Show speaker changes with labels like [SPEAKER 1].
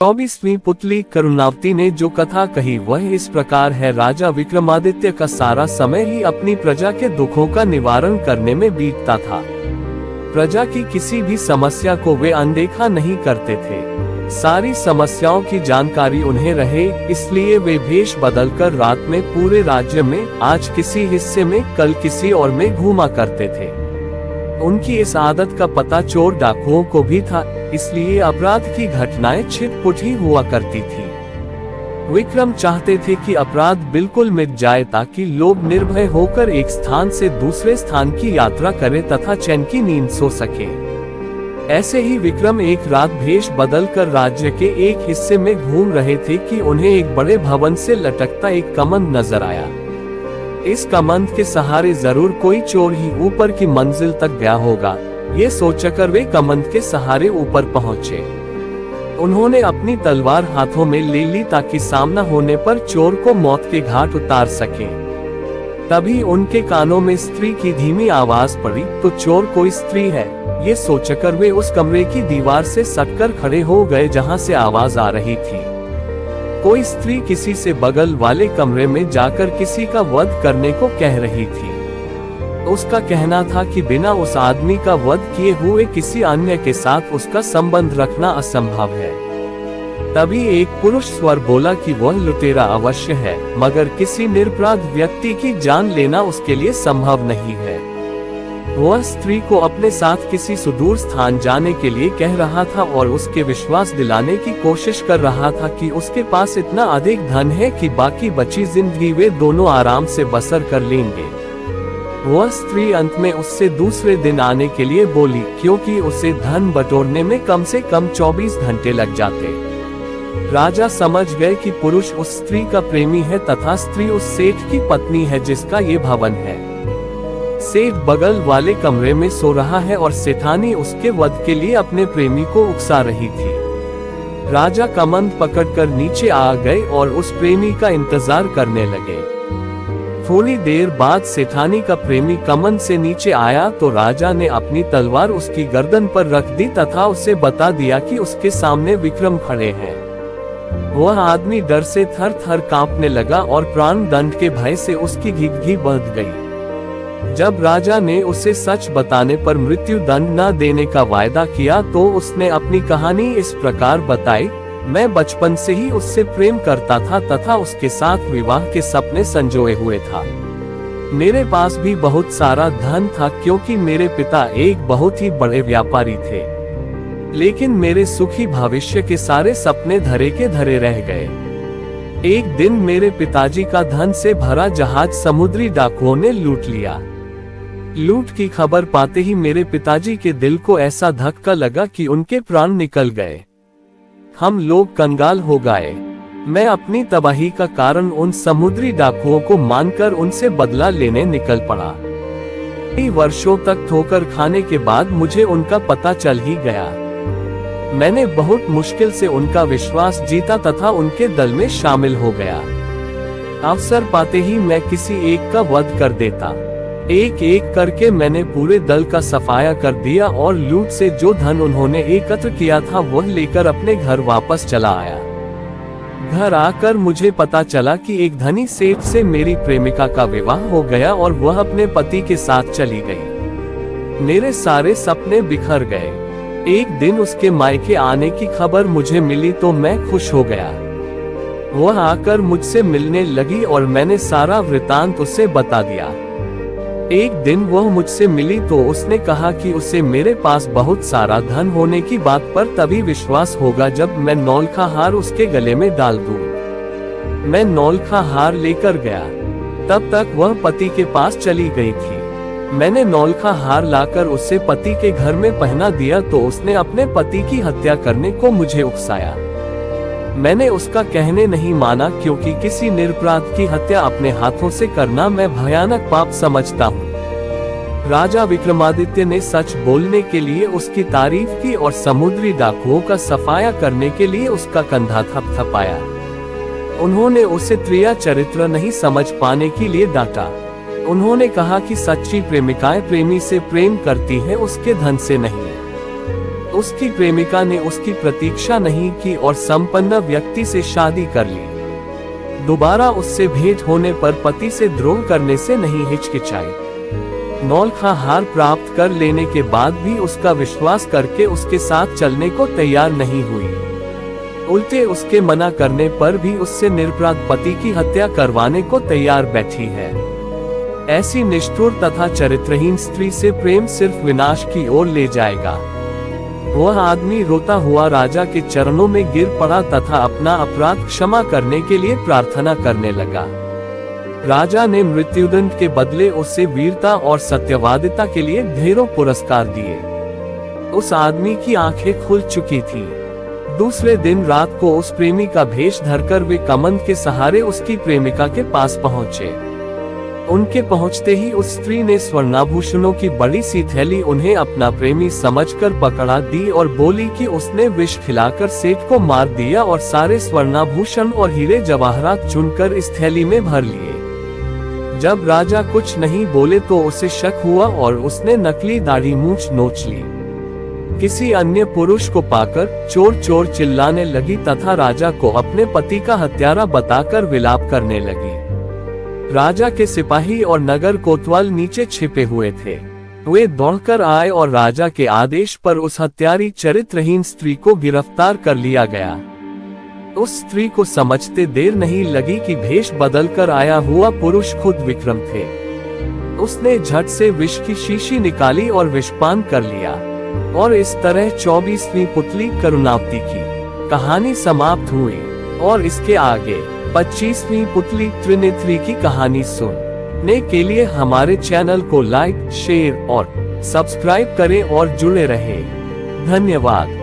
[SPEAKER 1] 24वीं पुतली करुणावती ने जो कथा कही वह इस प्रकार है। राजा विक्रमादित्य का सारा समय ही अपनी प्रजा के दुखों का निवारण करने में बीतता था। प्रजा की किसी भी समस्या को वे अनदेखा नहीं करते थे। सारी समस्याओं की जानकारी उन्हें रहे, इसलिए वे भेष बदलकर रात में पूरे राज्य में, आज किसी हिस्से में कल किसी और में घूमा करते थे। उनकी इस आदत का पता चोर डाकुओं को भी था, इसलिए अपराध की घटनाएं छिटपुट ही हुआ करती थी। विक्रम चाहते थे कि अपराध बिल्कुल मिट जाए ताकि लोग निर्भय होकर एक स्थान से दूसरे स्थान की यात्रा करें तथा चैन की नींद सो सके। ऐसे ही विक्रम एक रात भेष बदलकर राज्य के एक हिस्से में घूम रहे थे कि उन्हें एक बड़े भवन से लटकता एक कमंद नजर आया। इस कमंद के सहारे जरूर कोई चोर ही ऊपर की मंजिल तक गया होगा, ये सोचकर वे कमंद के सहारे ऊपर पहुंचे। उन्होंने अपनी तलवार हाथों में ले ली ताकि सामना होने पर चोर को मौत के घाट उतार सके। तभी उनके कानों में स्त्री की धीमी आवाज पड़ी, तो चोर कोई स्त्री है, ये सोचकर वे उस कमरे की दीवार से सटकर खड़े हो गए जहां से आवाज आ रही थी। कोई स्त्री किसी से बगल वाले कमरे में जाकर किसी का वध करने को कह रही थी। उसका कहना था कि बिना उस आदमी का वध किए हुए किसी अन्य के साथ उसका संबंध रखना असंभव है। तभी एक पुरुष स्वर बोला कि वह लुटेरा अवश्य है, मगर किसी निरपराध व्यक्ति की जान लेना उसके लिए संभव नहीं है। वह स्त्री को अपने साथ किसी सुदूर स्थान जाने के लिए कह रहा था और उसके विश्वास दिलाने की कोशिश कर रहा था कि उसके पास इतना अधिक धन है कि बाकी बची जिंदगी वे दोनों आराम से बसर कर लेंगे। वह स्त्री अंत में उससे दूसरे दिन आने के लिए बोली, क्योंकि उसे धन बटोरने में कम से कम 24 घंटे लग जाते। राजा समझ गए कि पुरुष उस स्त्री का प्रेमी है तथा स्त्री उस सेठ की पत्नी है जिसका ये भवन है। सेठ बगल वाले कमरे में सो रहा है और सेठानी उसके वध के लिए अपने प्रेमी को उकसा रही थी। राजा कमंद पकड़कर नीचे आ गए और उस प्रेमी का इंतजार करने लगे। थोड़ी देर बाद सेठानी का प्रेमी कमंद से नीचे आया तो राजा ने अपनी तलवार उसकी गर्दन पर रख दी तथा उसे बता दिया कि उसके सामने विक्रम खड़े हैं। वह आदमी डर से थर थर कांपने लगा और प्राण दंड के भय से उसकी घिघी बढ़ गई। जब राजा ने उसे सच बताने पर मृत्यु दंड न देने का वायदा किया तो उसने अपनी कहानी इस प्रकार बताई, मैं बचपन से ही उससे प्रेम करता था तथा उसके साथ विवाह के सपने संजोए हुए था। मेरे पास भी बहुत सारा धन था क्योंकि मेरे पिता एक बहुत ही बड़े व्यापारी थे, लेकिन मेरे सुखी भविष्य के सारे सपने धरे के धरे रह गए। एक दिन मेरे पिताजी का धन से भरा जहाज समुद्री डाकुओं ने लूट लिया। लूट की खबर पाते ही मेरे पिताजी के दिल को ऐसा धक्का लगा कि उनके प्राण निकल गए। हम लोग कंगाल हो गए। मैं अपनी तबाही का कारण उन समुद्री डाकुओं को मानकर उनसे बदला लेने निकल पड़ा। कई वर्षों तक ठोकर खाने के बाद मुझे उनका पता चल ही गया। मैंने बहुत मुश्किल से उनका विश्वास जीता तथा उनके दल में शामिल हो गया। अवसर पाते ही मैं किसी एक का वध कर देता। एक एक करके मैंने पूरे दल का सफाया कर दिया और लूट से जो धन उन्होंने एकत्र किया था वह लेकर अपने घर वापस चला आया। घर आकर मुझे पता चला कि एक धनी सेठ से मेरी प्रेमिका का विवाह हो गया और वह अपने पति के साथ चली गई। मेरे सारे सपने बिखर गए। एक दिन उसके मायके आने की खबर मुझे मिली तो मैं खुश हो गया। वह आकर मुझसे मिलने लगी और मैंने सारा वृतांत उसे बता दिया। एक दिन वह मुझसे मिली तो उसने कहा कि उसे मेरे पास बहुत सारा धन होने की बात पर तभी विश्वास होगा जब मैं नौलखा हार उसके गले में डाल दूं। मैं नौलखा हार लेकर गया। तब तक वह पति के पास चली गई थी। मैंने नौलखा हार लाकर उसे पति के घर में पहना दिया तो उसने अपने पति की हत्या करने को मुझे उकसाया। मैंने उसका कहने नहीं माना क्योंकि किसी निरपराध की हत्या अपने हाथों से करना मैं भयानक पाप समझता हूँ। राजा विक्रमादित्य ने सच बोलने के लिए उसकी तारीफ की और समुद्री डाकुओं का सफाया करने के लिए उसका कंधा थपथपाया। उन्होंने उसे त्रिया चरित्र नहीं समझ पाने के लिए डांटा। उन्होंने कहा कि सच्ची प्रेमिकाएं प्रेमी से प्रेम करती हैं, उसके धन से नहीं। उसकी प्रेमिका ने उसकी प्रतीक्षा नहीं की और संपन्न व्यक्ति से शादी कर ली। दोबारा उससे भेंट होने पर पति से द्रोह करने से नहीं हिचकिचाई। नौलखा हार प्राप्त कर लेने के बाद भी उसका विश्वास करके उसके साथ चलने को तैयार नहीं हुई। उल्टे उसके मना करने पर भी उससे निरपराध पति की हत्या करवाने को तैयार बैठी है। ऐसी निष्ठुर तथा चरित्रहीन स्त्री से प्रेम सिर्फ विनाश की ओर ले जाएगा। वह आदमी रोता हुआ राजा के चरणों में गिर पड़ा तथा अपना अपराध क्षमा करने के लिए प्रार्थना करने लगा। राजा ने मृत्युदंड के बदले उसे वीरता और सत्यवादिता के लिए ढेरों पुरस्कार दिए। उस आदमी की आंखें खुल चुकी थी। दूसरे दिन रात को उस प्रेमी का भेष धरकर वे कमंद के सहारे उसकी प्रेमिका के पास पहुंचे। उनके पहुंचते ही उस स्त्री ने स्वर्णाभूषणों की बड़ी सी थैली उन्हें अपना प्रेमी समझकर पकड़ा दी और बोली कि उसने विष खिलाकर सेठ को मार दिया और सारे स्वर्णाभूषण और हीरे जवाहरात चुनकर इस थैली में भर लिए। जब राजा कुछ नहीं बोले तो उसे शक हुआ और उसने नकली दाढ़ी मूंछ नोच ली। किसी अन्य पुरुष को पाकर चोर चोर चिल्लाने लगी तथा राजा को अपने पति का हत्यारा बताकर विलाप करने लगी। राजा के सिपाही और नगर कोतवाल नीचे छिपे हुए थे। वे दौड़कर आए और राजा के आदेश पर उस हत्यारी चरित्रहीन स्त्री को गिरफ्तार कर लिया गया। उस स्त्री को समझते देर नहीं लगी कि भेष बदलकर आया हुआ पुरुष खुद विक्रम थे। उसने झट से विष की शीशी निकाली और विषपान कर लिया। और इस तरह 24वीं पुतली करुणावती की कहानी समाप्त हुई। और इसके आगे 25वीं पुतली त्रिनेत्री की कहानी सुनने के लिए हमारे चैनल को लाइक, शेयर और सब्सक्राइब करें और जुड़े रहें। धन्यवाद।